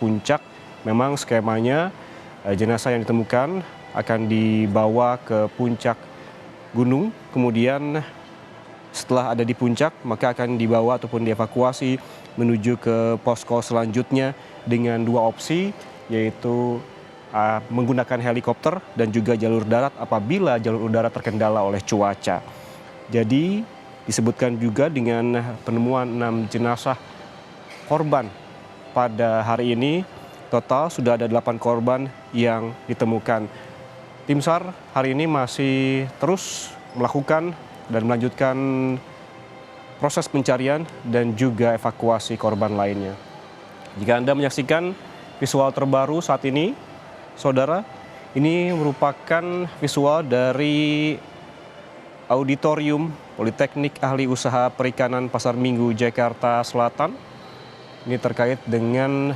puncak. Memang skemanya jenazah yang ditemukan akan dibawa ke puncak gunung, kemudian setelah ada di puncak maka akan dibawa ataupun dievakuasi menuju ke posko selanjutnya dengan dua opsi, yaitu menggunakan helikopter dan juga jalur darat apabila jalur udara terkendala oleh cuaca. Jadi disebutkan juga dengan penemuan 6 jenazah korban pada hari ini, total sudah ada 8 korban yang ditemukan. Tim SAR hari ini masih terus melakukan dan melanjutkan proses pencarian dan juga evakuasi korban lainnya. Jika Anda menyaksikan visual terbaru saat ini, saudara, ini merupakan visual dari Auditorium Politeknik Ahli Usaha Perikanan Pasar Minggu, Jakarta Selatan. Ini terkait dengan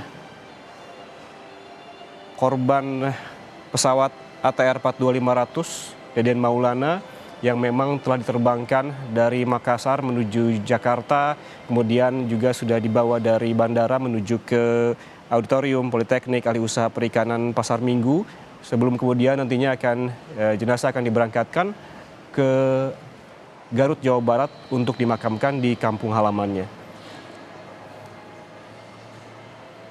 korban pesawat ATR 42500 Deden Maulana yang memang telah diterbangkan dari Makassar menuju Jakarta, kemudian juga sudah dibawa dari bandara menuju ke Auditorium Politeknik Ahli Usaha Perikanan Pasar Minggu, sebelum kemudian nantinya jenazah akan diberangkatkan ke Garut, Jawa Barat untuk dimakamkan di kampung halamannya.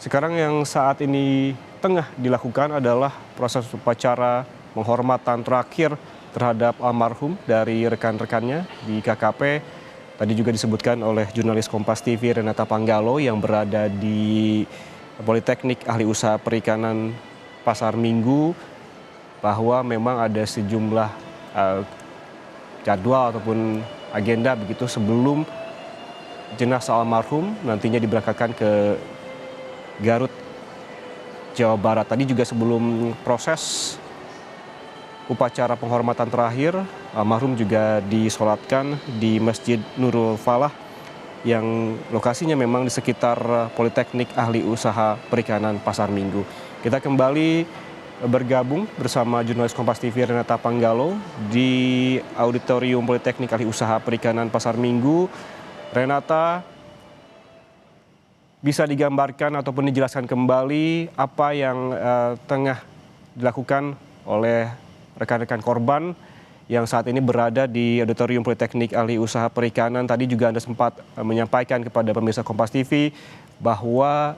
Sekarang yang saat ini tengah dilakukan adalah proses upacara penghormatan terakhir terhadap almarhum dari rekan-rekannya di KKP. Tadi juga disebutkan oleh jurnalis Kompas TV Renata Panggalo yang berada di Politeknik Ahli Usaha Perikanan Pasar Minggu bahwa memang ada sejumlah jadwal ataupun agenda begitu sebelum jenazah almarhum nantinya diberangkatkan ke Garut, Jawa Barat. Tadi juga sebelum proses upacara penghormatan terakhir, almarhum juga disolatkan di Masjid Nurul Falah yang lokasinya memang di sekitar Politeknik Ahli Usaha Perikanan Pasar Minggu. Kita kembali bergabung bersama jurnalis Kompas TV Renata Panggalo di Auditorium Politeknik Ahli Usaha Perikanan Pasar Minggu. Renata, bisa digambarkan ataupun dijelaskan kembali apa yang tengah dilakukan oleh rekan-rekan korban yang saat ini berada di Auditorium Politeknik Ahli Usaha Perikanan. Tadi juga Anda sempat menyampaikan kepada pemirsa Kompas TV bahwa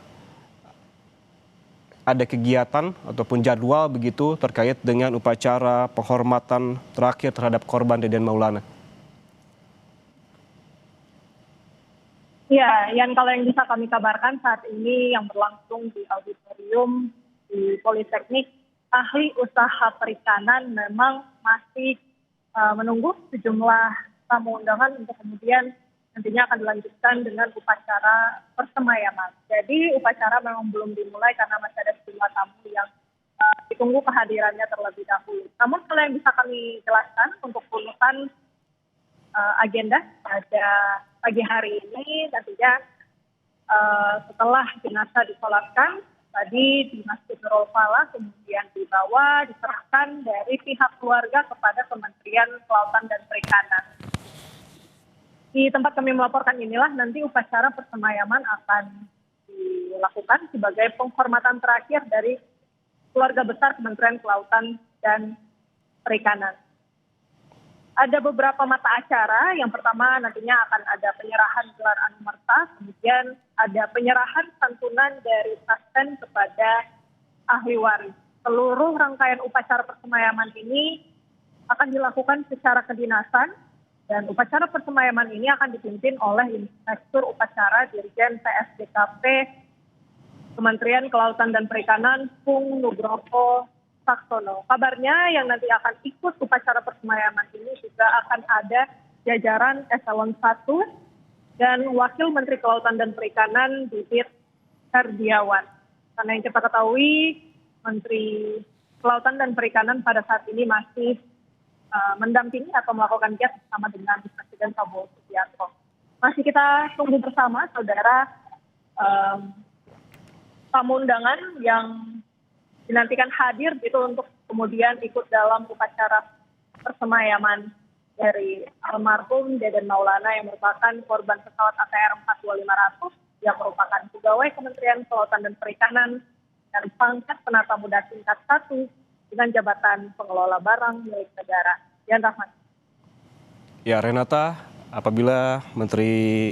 ada kegiatan ataupun jadwal begitu terkait dengan upacara penghormatan terakhir terhadap korban Deden Maulana. Ya, kalau yang bisa kami kabarkan saat ini yang berlangsung di auditorium di Politeknik Ahli Usaha Perikanan memang masih menunggu sejumlah tamu undangan untuk kemudian nantinya akan dilanjutkan dengan upacara persemayaman. Jadi upacara memang belum dimulai karena masih ada sejumlah tamu yang ditunggu kehadirannya terlebih dahulu. Namun kalau yang bisa kami jelaskan untuk urutan agenda pada pagi hari ini nantinya setelah jenazah disolatkan tadi di Masjid Nurul Falah, kemudian dibawa diserahkan dari pihak keluarga kepada Kementerian Kelautan dan Perikanan. Di tempat kami melaporkan inilah nanti upacara persemayaman akan dilakukan sebagai penghormatan terakhir dari keluarga besar Kementerian Kelautan dan Perikanan. Ada beberapa mata acara. Yang pertama nantinya akan ada penyerahan gelar anumerta, kemudian ada penyerahan santunan dari Taspen kepada ahli waris. Seluruh rangkaian upacara persemayaman ini akan dilakukan secara kedinasan dan upacara persemayaman ini akan dipimpin oleh Inspektur Upacara Dirjen PSDKP Kementerian Kelautan dan Perikanan Pung Nugroho Saksono. Kabarnya yang nanti akan ikut upacara persemayaman ini juga akan ada jajaran eselon 1 dan Wakil Menteri Kelautan dan Perikanan Bibit Herdiawan. Karena yang kita ketahui Menteri Kelautan dan Perikanan pada saat ini masih mendampingi atau melakukan giat bersama dengan Presiden Prabowo Subianto. Masih kita tunggu bersama saudara tamu undangan yang dinantikan hadir gitu untuk kemudian ikut dalam upacara persemayaman dari almarhum Deden Maulana yang merupakan korban pesawat ATR 42500 Ia merupakan pegawai Kementerian Kelautan dan Perikanan dan pangkat penata muda tingkat 1 dengan jabatan pengelola barang milik negara. Yan Rahman. Ya, Renata, apabila Menteri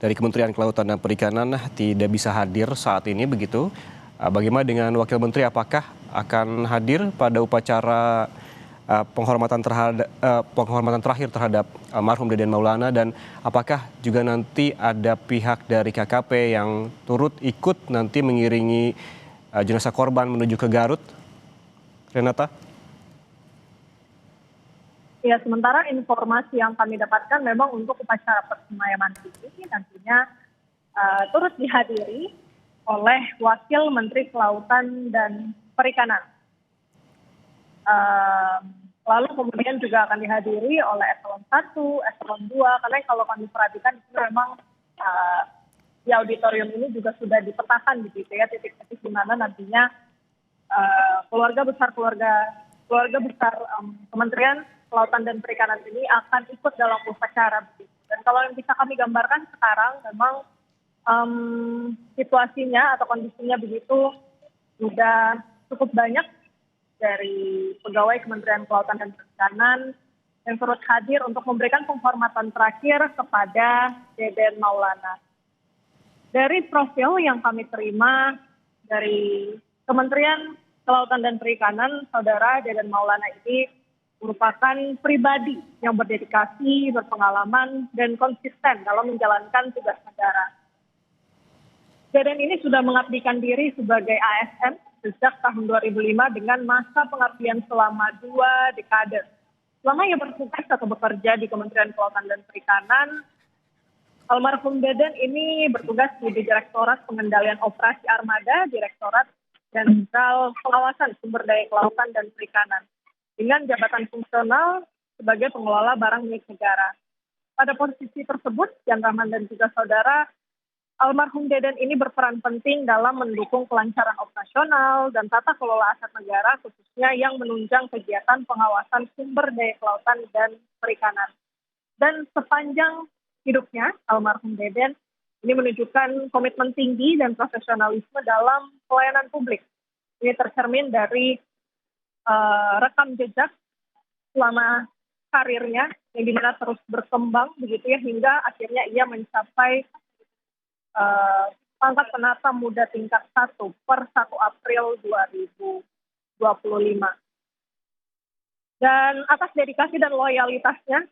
dari Kementerian Kelautan dan Perikanan tidak bisa hadir saat ini begitu, bagaimana dengan Wakil Menteri, apakah akan hadir pada upacara penghormatan terakhir terhadap almarhum Deden Maulana, dan apakah juga nanti ada pihak dari KKP yang turut ikut nanti mengiringi jenazah korban menuju ke Garut, Renata? Ya, sementara informasi yang kami dapatkan memang untuk upacara persemayaman ini nantinya turut dihadiri oleh Wakil Menteri Kelautan dan Perikanan. Lalu kemudian juga akan dihadiri oleh eselon 1, eselon 2, karena kalau kami perhatikan itu memang di auditorium ini juga sudah dipetakan begitu ya, titik-titik di mana nantinya keluarga besar Kementerian Kelautan dan Perikanan ini akan ikut dalam upacara begitu. Dan kalau yang bisa kami gambarkan sekarang memang situasinya atau kondisinya begitu sudah cukup banyak dari pegawai Kementerian Kelautan dan Perikanan yang turut hadir untuk memberikan penghormatan terakhir kepada Deden Maulana. Dari profil yang kami terima dari Kementerian Kelautan dan Perikanan, Saudara Deden Maulana ini merupakan pribadi yang berdedikasi, berpengalaman, dan konsisten dalam menjalankan tugas negara. Deden ini sudah mengabdikan diri sebagai ASN sejak tahun 2005 dengan masa pengabdian selama 2 dekade. Selama ia bertugas atau bekerja di Kementerian Kelautan dan Perikanan, almarhum Deden ini bertugas di Direktorat Pengendalian Operasi Armada, Direktorat Jenderal Pengawasan Sumber Daya Kelautan dan Perikanan, dengan jabatan fungsional sebagai pengelola barang milik negara. Pada posisi tersebut, Yan Rahman dan juga saudara, almarhum Deden ini berperan penting dalam mendukung kelancaran operasional dan tata kelola aset negara, khususnya yang menunjang kegiatan pengawasan sumber daya kelautan dan perikanan. Dan sepanjang hidupnya, almarhum Deden ini menunjukkan komitmen tinggi dan profesionalisme dalam pelayanan publik. Ini tercermin dari rekam jejak selama karirnya yang dimana terus berkembang begitu ya, hingga akhirnya ia mencapai pangkat penata muda tingkat 1 per 1 April 2025. Dan atas dedikasi dan loyalitasnya,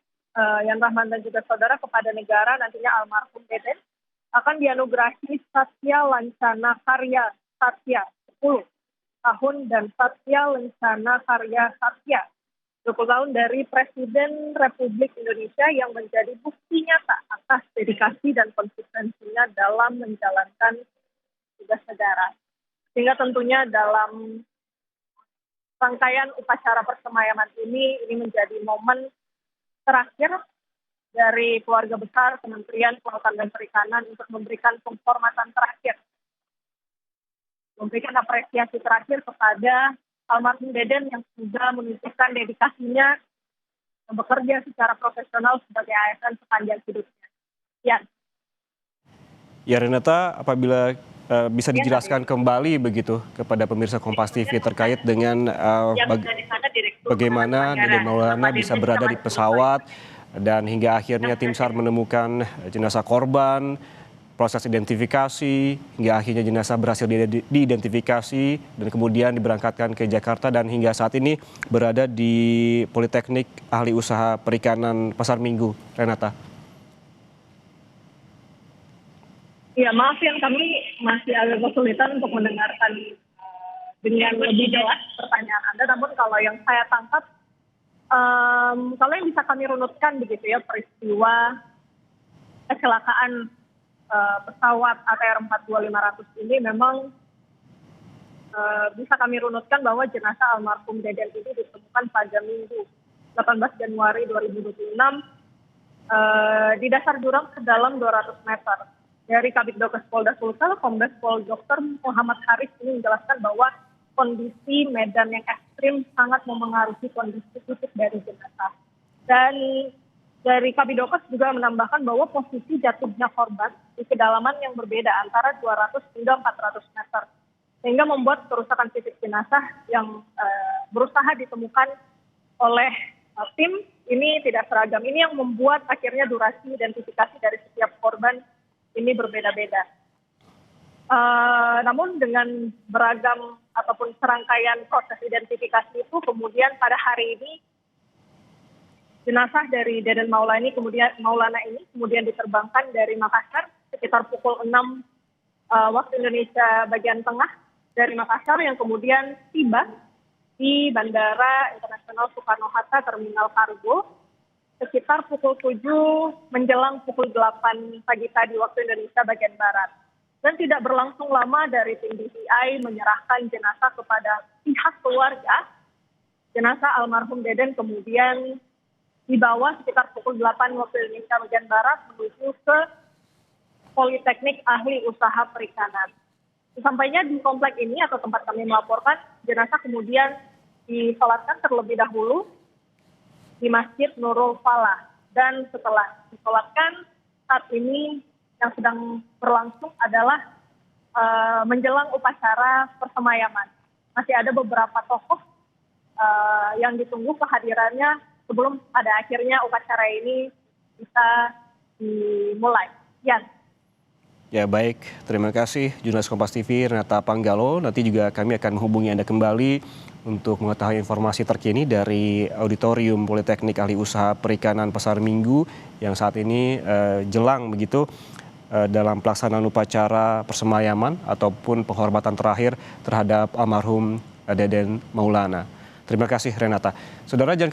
Yan Rahman dan juga saudara, kepada negara, nantinya almarhum Deden akan dianugerahi Satya Lancana Karya Satya 10 tahun dan Satya Lancana Karya Satya 20 tahun dari Presiden Republik Indonesia yang menjadi bukti nyata atas dedikasi dan konsistensinya dalam menjalankan tugas negara. Sehingga tentunya dalam rangkaian upacara persemayaman ini menjadi momen terakhir dari keluarga besar Kementerian Kelautan dan Perikanan untuk memberikan penghormatan terakhir, memberikan apresiasi terakhir kepada almarhum Deden yang sudah menunjukkan dedikasinya bekerja secara profesional sebagai ASN sepanjang hidupnya. Ya, Renata, apabila bisa dijelaskan kembali begitu kepada pemirsa Kompas TV terkait dengan bagaimana Deden Maulana bisa berada di pesawat dan hingga akhirnya tim SAR menemukan jenazah korban, proses identifikasi, hingga akhirnya jenazah berhasil diidentifikasi dan kemudian diberangkatkan ke Jakarta dan hingga saat ini berada di Politeknik Ahli Usaha Perikanan Pasar Minggu, Renata. Ya, maaf yang kami masih agak kesulitan untuk mendengarkan dengan lebih jelas pertanyaan Anda, namun kalau yang saya tangkap, kalau yang bisa kami runutkan begitu ya, peristiwa kecelakaan pesawat ATR 42500 ini memang bisa kami runutkan bahwa jenazah almarhum Deden ini ditemukan pada Minggu 18 Januari 2026 di dasar jurang sedalam 200 meter. Dari Kabid Dokes Polda Sulsel, Kombes Pol Dr. Muhammad Haris ini menjelaskan bahwa kondisi medan yang ekstrim sangat memengaruhi kondisi fisik dari jenazah. Dan Dari Kabidokes juga menambahkan bahwa posisi jatuhnya korban di kedalaman yang berbeda antara 200 hingga 400 meter. Sehingga membuat kerusakan fisik jenazah yang berusaha ditemukan oleh tim ini tidak seragam. Ini yang membuat akhirnya durasi identifikasi dari setiap korban ini berbeda-beda. Namun dengan beragam ataupun serangkaian proses identifikasi itu, kemudian pada hari ini jenazah dari Deden Maulana ini kemudian diterbangkan dari Makassar sekitar pukul 6 waktu Indonesia bagian tengah dari Makassar, yang kemudian tiba di Bandara Internasional Soekarno-Hatta Terminal Kargo sekitar pukul 7 menjelang pukul 8 pagi tadi waktu Indonesia bagian Barat. Dan tidak berlangsung lama dari tim DVI menyerahkan jenazah kepada pihak keluarga. Jenazah almarhum Deden kemudian dibawa sekitar pukul 8 waktu Indonesia bagian Barat menuju ke Politeknik Ahli Usaha Perikanan. Sesampainya di komplek ini atau tempat kami melaporkan, jenazah kemudian disolatkan terlebih dahulu di Masjid Nurul Falah. Dan setelah disolatkan, saat ini yang sedang berlangsung adalah menjelang upacara persemayaman. Masih ada beberapa tokoh yang ditunggu kehadirannya sebelum pada akhirnya upacara ini bisa dimulai. Ya baik, terima kasih jurnalis Kompas TV Renata Panggalo. Nanti juga kami akan menghubungi Anda kembali untuk mengetahui informasi terkini dari Auditorium Politeknik Ahli Usaha Perikanan Pasar Minggu yang saat ini jelang begitu dalam pelaksanaan upacara persemayaman ataupun penghormatan terakhir terhadap almarhum Deden Maulana. Terima kasih Renata. Saudara, jangan